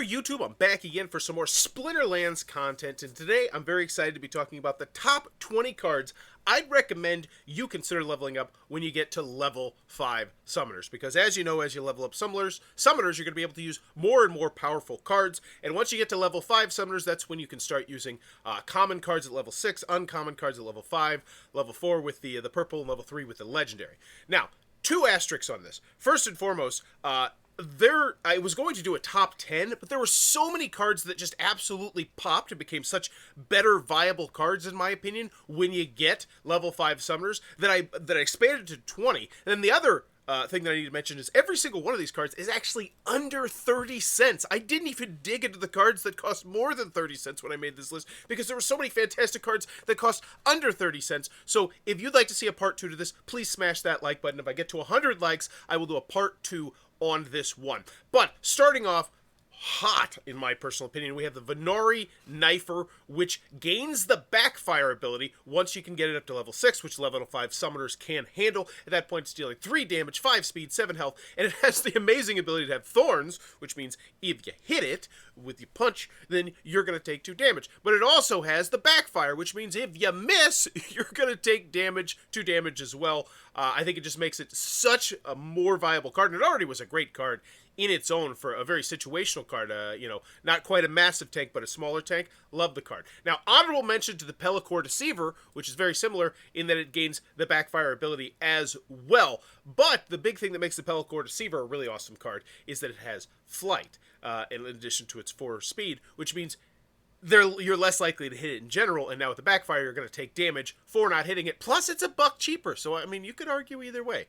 there, YouTube. I'm back again for some more Splinterlands content, and today I'm very excited to be talking about the top 20 cards I'd recommend you consider leveling up when you get to level 5 summoners, because as you know, as you level up summoners, you're going to be able to use more and more powerful cards, and once you get to level 5 summoners, that's when you can start using common cards at level 6, uncommon cards at level 5, level 4 with the purple, and level 3 with the legendary. Now, two asterisks on this. First and foremost, I was going to do a top 10, but there were so many cards that just absolutely popped and became such better viable cards, in my opinion, when you get level 5 summoners, that I expanded to 20. And then the other thing that I need to mention is every single one of these cards is actually under 30 cents. I didn't even dig into the cards that cost more than 30 cents when I made this list, because there were so many fantastic cards that cost under 30 cents. So if you'd like to see a part 2 to this, please smash that like button. If I get to 100 likes, I will do a part 2 on this one. But starting off hot, in my personal opinion, we have the Venari Knifer, which gains the backfire ability once you can get it up to level 6, which level 5 summoners can handle. At that point, it's dealing 3 damage, 5 speed, 7 health, and it has the amazing ability to have thorns, which means if you hit it with your punch, then you're going to take 2 damage. But it also has the backfire, which means if you miss, you're going to take 2 damage as well. I think it just makes it such a more viable card, and it already was a great card in its own for a very situational card. Not quite a massive tank, but a smaller tank. Love the card. Now, honorable mention to the Pelicore Deceiver, which is very similar in that it gains the backfire ability as well. But the big thing that makes the Pelicore Deceiver a really awesome card is that it has flight, in addition to its 4 speed, which means you're less likely to hit it in general, and now with the backfire, you're going to take damage for not hitting it. Plus, it's $1 cheaper, so, I mean, you could argue either way.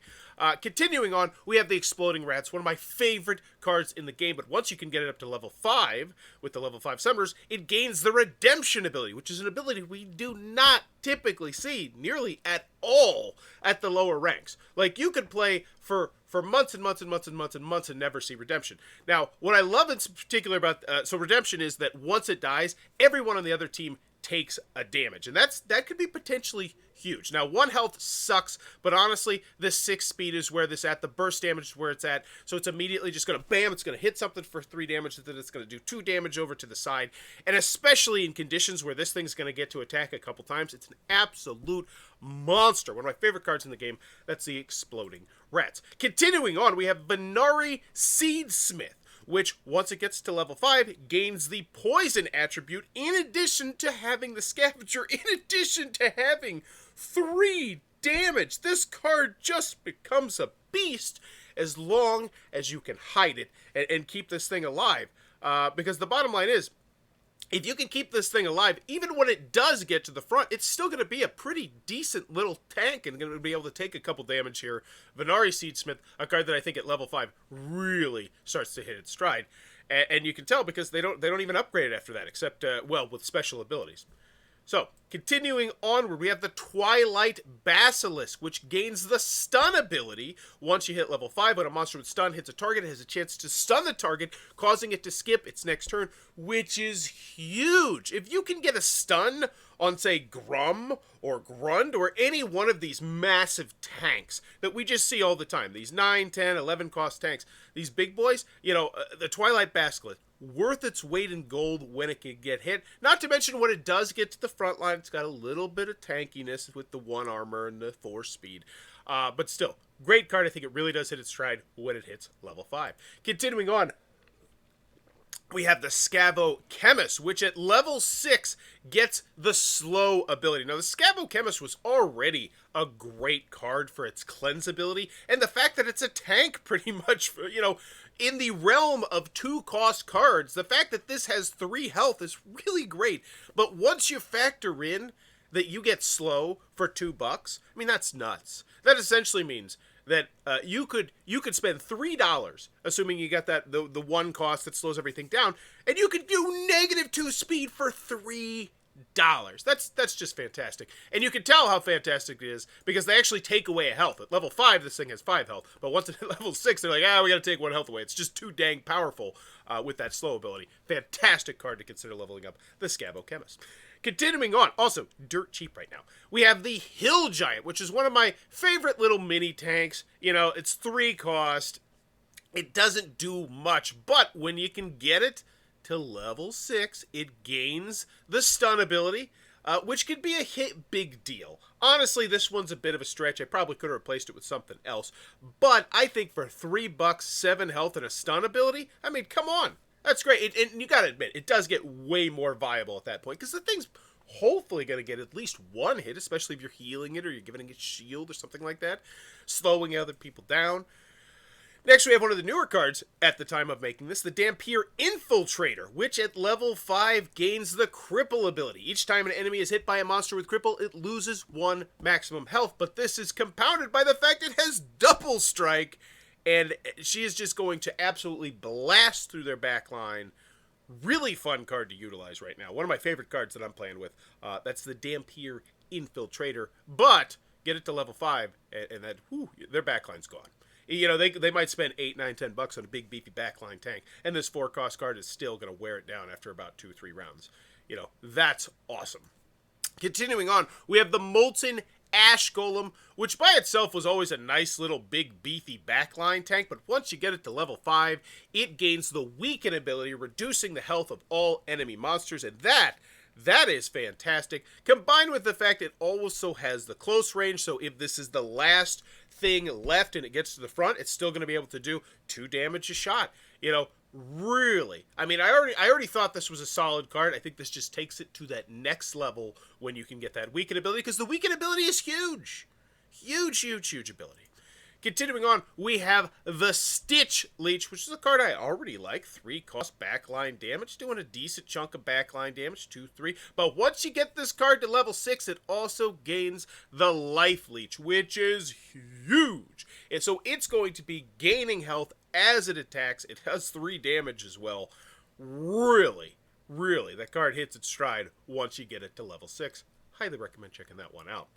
Continuing on, we have the Exploding Rats, one of my favorite cards in the game, but once you can get it up to level 5, with the level 5 summoners, it gains the Redemption ability, which is an ability we do not typically see nearly at all at the lower ranks. Like, you could play for months and months and months and months and months and never see Redemption. Now, what I love in particular about Redemption is that once it dies, everyone on the other team takes a damage, and that could be potentially huge. Now, 1 health sucks, but honestly, the 6 speed is where this at. The burst damage is where it's at, so it's immediately just going to bam, it's going to hit something for 3 damage, then it's going to do 2 damage over to the side, and especially in conditions where this thing's going to get to attack a couple times, it's an absolute monster. One of my favorite cards in the game. That's the Exploding Rats. Continuing on, we have Benari Seedsmith, which, once it gets to level 5, gains the Poison attribute, in addition to having the Scavenger, in addition to having 3 damage. This card just becomes a beast as long as you can hide it and keep this thing alive. Because the bottom line is, if you can keep this thing alive, even when it does get to the front, it's still going to be a pretty decent little tank and going to be able to take a couple damage here. Venari Seedsmith, a card that I think at level 5 really starts to hit its stride. And you can tell because they don't even upgrade it after that, except, with special abilities. So, continuing onward, we have the Twilight Basilisk, which gains the stun ability. Once you hit level 5, when a monster with stun hits a target, it has a chance to stun the target, causing it to skip its next turn, which is huge. If you can get a stun on, say, Grum or Grund or any one of these massive tanks that we just see all the time, these 9, 10, 11 cost tanks, these big boys, the Twilight Basilisk, worth its weight in gold when it can get hit. Not to mention when it does get to the front line, it's got a little bit of tankiness with the 1 armor and the 4 speed. But still, great card. I think it really does hit its stride when it hits level 5. Continuing on, we have the Scavo Chemist, which at level 6 gets the slow ability. Now, the Scavo Chemist was already a great card for its cleanse ability, and the fact that it's a tank pretty much, in the realm of 2-cost cards, the fact that this has 3 health is really great. But once you factor in that you get slow for $2, I mean, that's nuts. That essentially means that you could spend $3, assuming you got that the 1 cost that slows everything down, and you could do -2 speed for $3. That's just fantastic. And you can tell how fantastic it is because they actually take away a health. At level 5, this thing has 5 health, but once at level 6, they're like, we gotta take 1 health away. It's just too dang powerful with that slow ability. Fantastic card to consider leveling up, the Scavo Chemist. Continuing on, also dirt cheap right now, we have the Hill Giant, which is one of my favorite little mini tanks. It's 3 cost. It doesn't do much, but when you can get it to level 6, it gains the stun ability, which could be a big deal. Honestly, this one's a bit of a stretch. I probably could have replaced it with something else. But I think for $3, 7 health, and a stun ability, I mean, come on. That's great. And you gotta admit, it does get way more viable at that point, because the thing's hopefully going to get at least one hit, especially if you're healing it or you're giving it shield or something like that, slowing other people down. Next, we have one of the newer cards at the time of making this, the Dampier Infiltrator, which at level 5 gains the Cripple ability. Each time an enemy is hit by a monster with Cripple, it loses 1 maximum health, but this is compounded by the fact it has Double Strike, and she is just going to absolutely blast through their backline. Really fun card to utilize right now. One of my favorite cards that I'm playing with. That's the Dampier Infiltrator. But get it to level 5, and then their backline's gone. You know, they might spend $8, $9, $10 on a big beefy backline tank, and this 4-cost card is still going to wear it down after about 2-3 rounds. You know, that's awesome. Continuing on, we have the Molten Ash Golem, which by itself was always a nice little big beefy backline tank, but once you get it to level 5, it gains the Weaken ability, reducing the health of all enemy monsters, and that is fantastic, combined with the fact it also has the close range, so if this is the last thing left and it gets to the front, it's still going to be able to do 2 damage a shot. You know, really. I mean, I already thought this was a solid card. I think this just takes it to that next level when you can get that Weaken ability, because the Weaken ability is huge. Huge, huge, huge ability. Continuing on, we have the Stitch Leech, which is a card I already like. 3 cost backline damage, doing a decent chunk of backline damage, 2, 3. But once you get this card to level 6, it also gains the Life Leech, which is huge. And so it's going to be gaining health as it attacks. It has 3 damage as well. Really, really, that card hits its stride once you get it to level 6. Highly recommend checking that one out.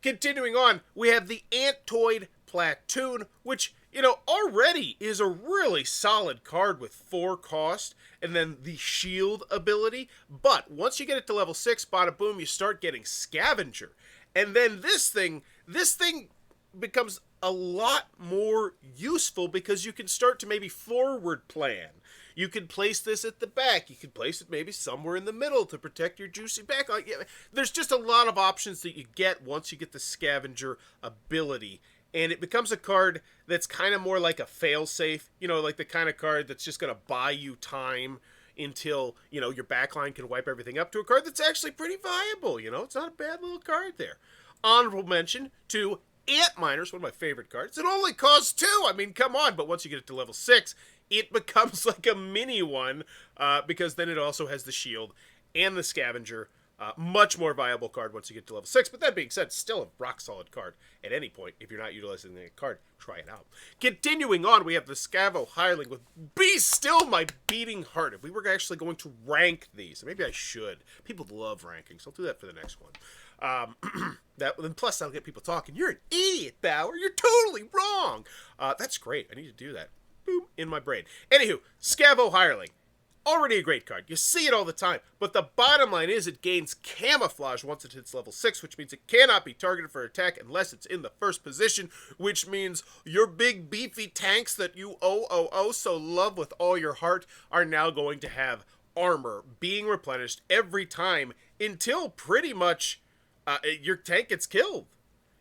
Continuing on, we have the Antoid Platoon, which, you know, already is a really solid card with 4 cost, and then the shield ability. But once you get it to level 6, bada boom, you start getting Scavenger. And then this thing becomes a lot more useful because you can start to maybe forward plan. You could place this at the back. You could place it maybe somewhere in the middle to protect your juicy back. There's just a lot of options that you get once you get the Scavenger ability. And it becomes a card that's kind of more like a fail-safe. You know, like the kind of card that's just going to buy you time until, you know, your backline can wipe everything up, to a card that's actually pretty viable. You know, it's not a bad little card there. Honorable mention to Ant Miners, one of my favorite cards. It only costs 2. I mean, come on. But once you get it to level 6, it becomes like a mini one, because then it also has the shield and the Scavenger. Much more viable card once you get to level 6. But that being said, still a rock-solid card at any point. If you're not utilizing the card, try it out. Continuing on, we have the Scavo Hireling with Be Still My Beating Heart. If we were actually going to rank these, maybe I should. People love rankings. I'll do that for the next one. And plus, that'll get people talking. You're an idiot, Bauer. You're totally wrong. That's great. I need to do that. Boom, in my brain. Anywho, Scavo Hireling. Already a great card. You see it all the time. But the bottom line is it gains Camouflage once it hits level 6, which means it cannot be targeted for attack unless it's in the first position, which means your big beefy tanks that you so love with all your heart are now going to have armor being replenished every time until pretty much your tank gets killed.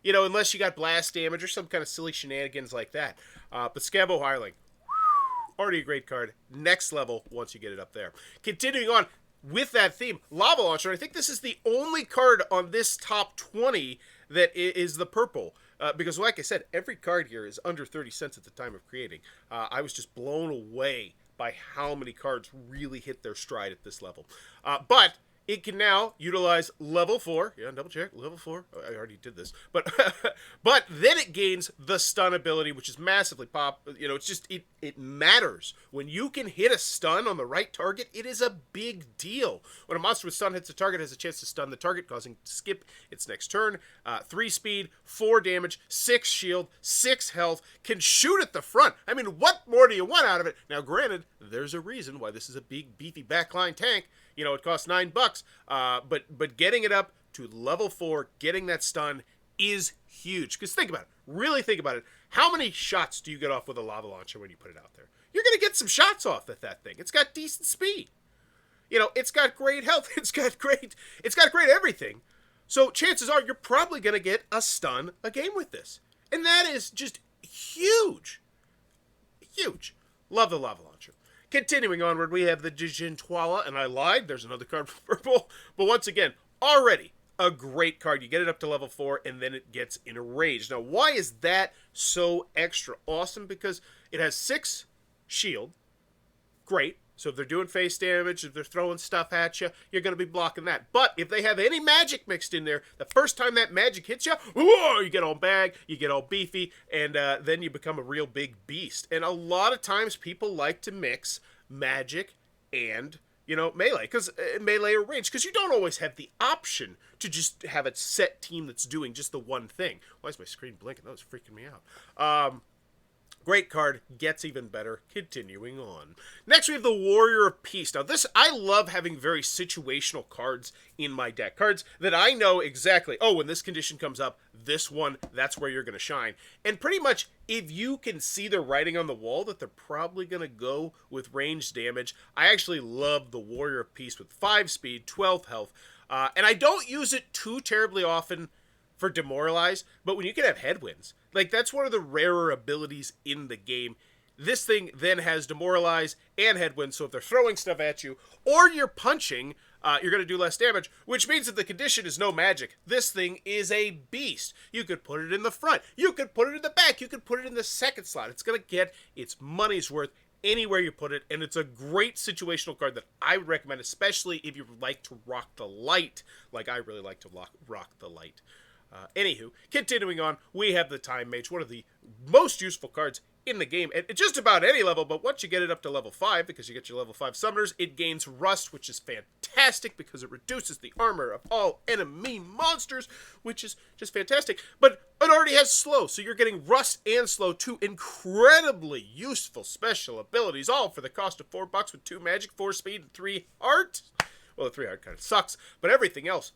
You know, unless you got blast damage or some kind of silly shenanigans like that. But Scavo Hireling, already a great card. Next level once you get it up there. Continuing on with that theme, Lava Launcher. I think this is the only card on this top 20 that is the purple. Because like I said, every card here is under 30 cents at the time of creating. I was just blown away by how many cards really hit their stride at this level. But it can now utilize level 4. Yeah, double check. Level 4. Oh, I already did this. But but then it gains the stun ability, which is massively pop. You know, it's just, it matters. When you can hit a stun on the right target, it is a big deal. When a monster with stun hits a target, it has a chance to stun the target, causing it to skip its next turn. 3 speed, 4 damage, 6 shield, 6 health, can shoot at the front. I mean, what more do you want out of it? Now, granted, there's a reason why this is a big, beefy backline tank. You know, it costs $9, but getting it up to level 4, getting that stun is huge. Because think about it. Really think about it. How many shots do you get off with a lava launcher when you put it out there? You're going to get some shots off at that thing. It's got decent speed. You know, it's got great health. It's got great everything. So chances are you're probably going to get a stun a game with this. And that is just huge. Huge. Love the lava launcher. Continuing onward, we have the Gentoa, and I lied. There's another card for purple. But once again, already a great card. You get it up to level 4, and then it gets enraged. Now, why is that so extra awesome? Because it has 6 shield. Great. So if they're doing face damage, if they're throwing stuff at you, you're going to be blocking that. But if they have any magic mixed in there, the first time that magic hits you, whoa, you get all bag, you get all beefy, and then you become a real big beast. And a lot of times people like to mix magic and, you know, melee, because melee or range, because you don't always have the option to just have a set team that's doing just the one thing. Why is my screen blinking? That was freaking me out. Great card, gets even better. Continuing on. Next, we have the Warrior of Peace. Now, this, I love having very situational cards in my deck. Cards that I know exactly, oh, when this condition comes up, this one, that's where you're going to shine. And pretty much, if you can see the writing on the wall that they're probably going to go with ranged damage, I actually love the Warrior of Peace with 5 speed, 12 health. And I don't use it too terribly often for Demoralize, but when you can have headwinds, like that's one of the rarer abilities in the game. This thing then has Demoralize and headwinds, so if they're throwing stuff at you or you're punching, you're going to do less damage, which means that the condition is no magic. This thing is a beast. You could put it in the front, you could put it in the back, you could put it in the second slot. It's going to get its money's worth anywhere you put it, and it's a great situational card that I would recommend, especially if you like to rock the light, like I really like to rock the light. Anywho, continuing on, we have the Time Mage, one of the most useful cards in the game at just about any level, but once you get it up to level 5, because you get your level 5 summoners, it gains Rust, which is fantastic because it reduces the armor of all enemy monsters, which is just fantastic. But it already has Slow, so you're getting Rust and Slow, 2 incredibly useful special abilities, all for the cost of $4 with 2 magic, 4 speed, and 3 heart. Well, the 3 heart kind of sucks, but everything else,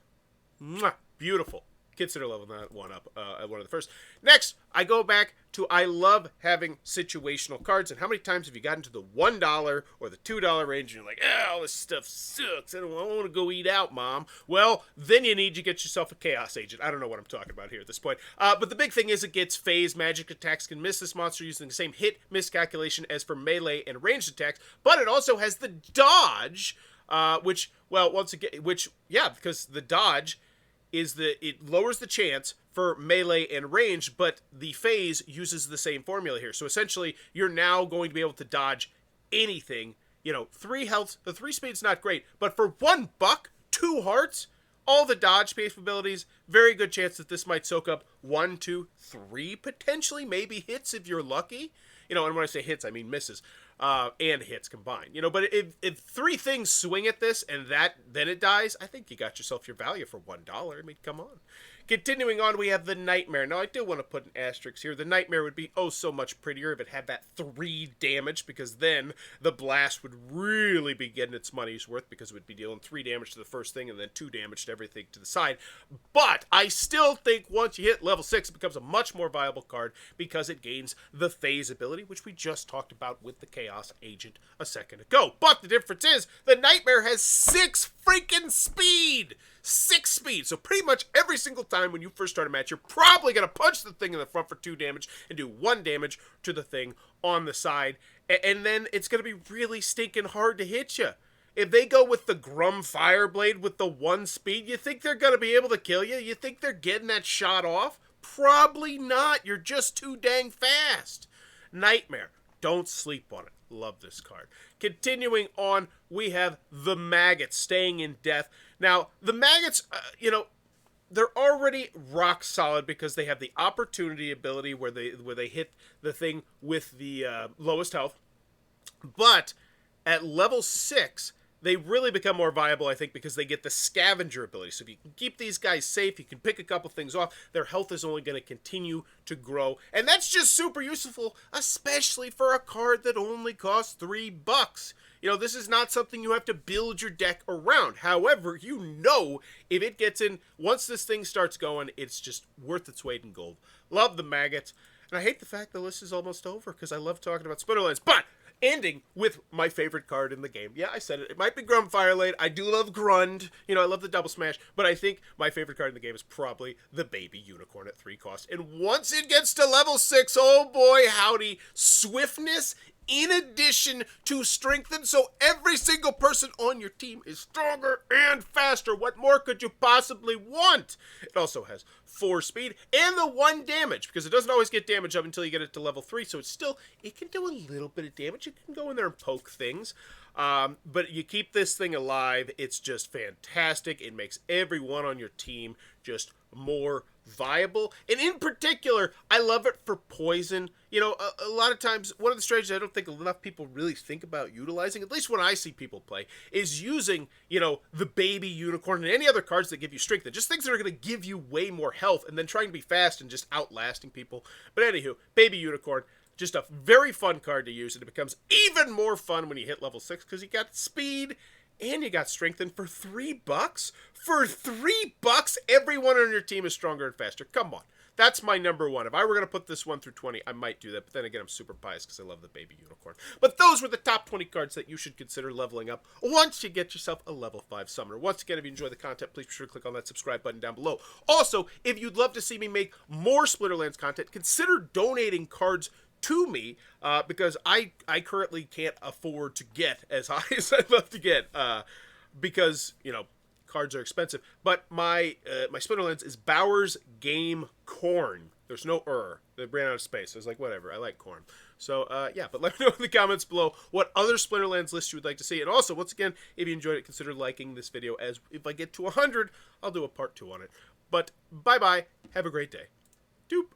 mwah, beautiful. Consider leveling that one up at one of the first. Next, I go back to I love having situational cards. And how many times have you gotten to the $1 or the $2 range and you're like, oh, this stuff sucks. I don't want to go eat out, Mom. Well, then you need to get yourself a Chaos Agent. I don't know what I'm talking about here at this point. But the big thing is it gets phase. Magic attacks can miss this monster using the same hit miscalculation as for melee and ranged attacks. But it also has the dodge, which, well, once again, because the dodge is it lowers the chance for melee and range, but the phase uses the same formula here. So essentially, you're now going to be able to dodge anything. You know, 3 health, the 3 speed's not great, but for $1, 2 hearts, all the dodge capabilities, very good chance that this might soak up 1, 2, 3 potentially, maybe hits if you're lucky. You know, and when I say hits, I mean misses. And hits combined. You know, but if 3 things swing at this and then it dies, I think you got yourself your value for $1. I mean, come on. Continuing on, we have the Nightmare. Now, I do want to put an asterisk here. The Nightmare would be oh so much prettier if it had that 3 damage, because then the blast would really be getting its money's worth, because it would be dealing 3 damage to the first thing and then 2 damage to everything to the side. But I still think once you hit level 6, it becomes a much more viable card because it gains the phase ability, which we just talked about with the Chaos Agent a second ago. But the difference is the Nightmare has 6 freaking speed! 6 speed. So pretty much every single time when you first start a match, you're probably going to punch the thing in the front for 2 damage and do 1 damage to the thing on the side. And then it's going to be really stinking hard to hit you. If they go with the Grum Fireblade with the 1 speed, you think they're going to be able to kill you? You think they're getting that shot off? Probably not. You're just too dang fast. Nightmare. Don't sleep on it. Love this card. Continuing on, we have the Maggots, Staying in Death. Now, the Maggots, you know, they're already rock solid because they have the opportunity ability where they hit the thing with the lowest health. But at level 6, they really become more viable, I think, because they get the scavenger ability. So if you can keep these guys safe, you can pick a couple things off, their health is only going to continue to grow. And that's just super useful, especially for a card that only costs $3. You know, this is not something you have to build your deck around. However, you know if it gets in, once this thing starts going, it's just worth its weight in gold. Love the Maggots. And I hate the fact the list is almost over because I love talking about Splinterlands. But ending with my favorite card in the game. Yeah, I said it. It might be Firelade. I do love Grund. You know, I love the double smash. But I think my favorite card in the game is probably the Baby Unicorn at 3 cost. And once it gets to level 6, oh boy, howdy, swiftness in addition to strengthen, so every single person on your team is stronger and faster. What more could you possibly want? It also has 4 speed and the 1 damage, because it doesn't always get damage up until you get it to level 3, so it can do a little bit of damage. You can go in there and poke things. But you keep this thing alive. It's just fantastic. It makes everyone on your team just more viable. And in particular, I love it for poison. You know, a lot of times, one of the strategies I don't think enough people really think about utilizing, at least when I see people play, is using, you know, the Baby Unicorn and any other cards that give you strength. Just things that are going to give you way more health, and then trying to be fast and just outlasting people. But anywho, Baby Unicorn, just a very fun card to use, and it becomes even more fun when you hit level 6, because you got speed and you got strengthen for $3? For $3, everyone on your team is stronger and faster. Come on. That's my number 1. If I were going to put this 1 through 20, I might do that. But then again, I'm super biased because I love the Baby Unicorn. But those were the top 20 cards that you should consider leveling up once you get yourself a level 5 summoner. Once again, if you enjoy the content, please be sure to click on that subscribe button down below. Also, if you'd love to see me make more Splinterlands content, consider donating cards to me, because I currently can't afford to get as high as I'd love to get, because, you know, cards are expensive. But my Splinterlands is Bauer's Game Corn. There's no They ran out of space. I was like, whatever, I like corn. So, yeah, but let me know in the comments below what other Splinterlands lists you would like to see. And also, once again, if you enjoyed it, consider liking this video, as if I get to 100, I'll do a part 2 on it. But, bye-bye. Have a great day. Doop.